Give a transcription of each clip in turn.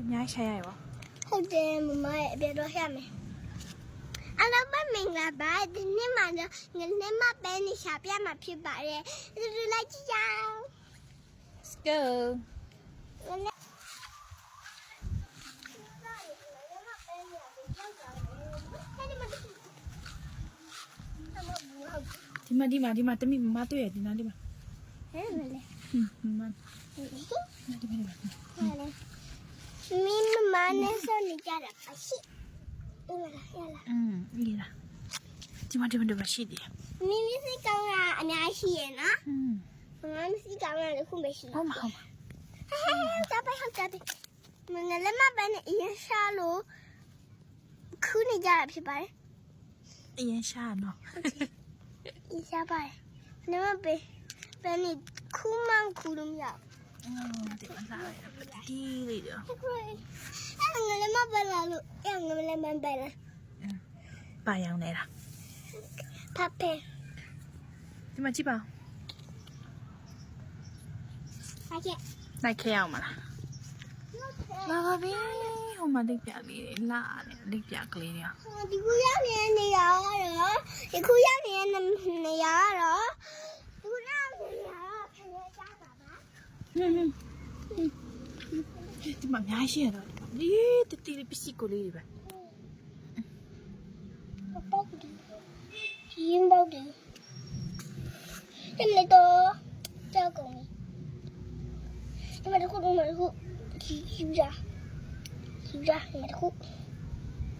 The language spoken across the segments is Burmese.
များရှာရရော ဟုတ်တယ်မမရဲ့အပြတော့ရမယ်အလောမမင်္ဂလာပါဒီနေ့မှတော့ငနေ့မှပဲနေရှာပြမှာဖြစ်ပါတယ်ဒီလိုက်ကြည့်အောင် Let's go ဒီမှာတမိမတွေ့ရဒီနားဒီမှာ ဟဲ့မလဲ မဒီမှာ မင်းမနဲ့ဆောနေကြတာပါရှိရလာဒီမှာရှိတယ် မင်းစိတ်ကောင်းတာအများရှိရဲ့နော်မမစိတ်ကောင်းတာလည်းခုမရှိ ဟုတ်မှာ ဟဲ့တာပဲဟုတ်တယ်မငလည်းမပဲနဲ့အရင်ရှာလို့ခုနေကြတာဖြစ်ပါတယ် အရင်ရှာနော် အရှာပါတယ်နမပဲပဲနေခုမှခုလို့မရ ဒီမှာလာရပတိလေးတော့ ဘူးငလည်းမပဲလာလို့ငလည်းမပဲလာ ပါရောင်းနေတာ ဖဖေ ဒီမှာကြည့်ပါ အကျက် လိုက်ခဲအောင်မလားလာပါပြီဟိုမှာလိပ်ပြလေးတွေလာတယ်လိပ်ပြကလေးတွေ ဒီခုရောက်နေတဲ့နေရာကတော့ဒီခုရောက်နေတဲ့နေရာကတော့ဒီခုရောက်နေတဲ့နေရာကဖရဲကြပါပါ ဒီမှာအများကြီးရတော့ဒီတတိလေးပစ္စည်းကိုလေးတွေပဲ ပေါက်တယ်ရင်းပေါက်တယ်ဒီမလေးတော့ကြောက်ကုန်ဒီမှာတခုယူကြဒီမှာတခု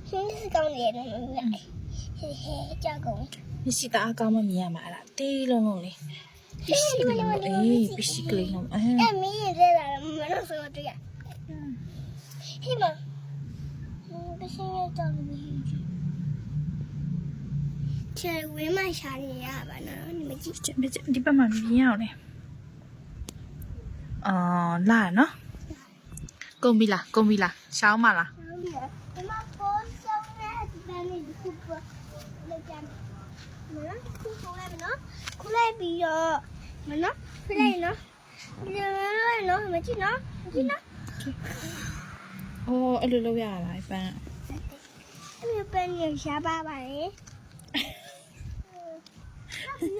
ရှင်းစကောင်းနေတယ်နော်ဟဲ့ကြောက်ကုန် မျက်စိတအားကောင်းမှမြင်ရမှာအဲ့ဒါတေးလုံးလုံးလေးပစ္စည်းလေးပစ္စည်းကလေးလုံး မင်းရင်သေးတာမလို့ဆိုတော့တွေ့ရဟိမပစ္စည်းရတော့မင်းချေဝင်းမရှာနေရပါနော်ဒီမကြည့် ဒီဘက်မှာမြင်ရအောင်လေလာနော်ကုန်ပြီလားရှောင်းမလား ဒီမှာပေါ်ဆောင်နေတဲ့ဒီနေ့ဒီခုလောက်ကြနော်ခုဆိုလိုက်မနော်ခုလိုက်ပြီးတော့မနော်ခုလိုက်နော်ဒီနော်မကြည့်နော်အဲ့လိုလုပ်ရလားပန်း အဲ့ပန်းရရှားပါပါလေ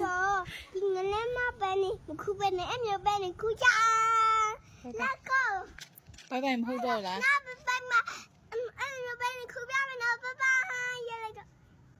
နော်ဒီငလည်းမပန်းနေခုပဲနဲ့အဲ့မျိုးပန်းနေခုကြလက်ကော ဘိုင်မဟုတ်တော့လား နာပန်းမအဲ့မျိုးပန်းနေခုပြမယ်နော်ဘိုင်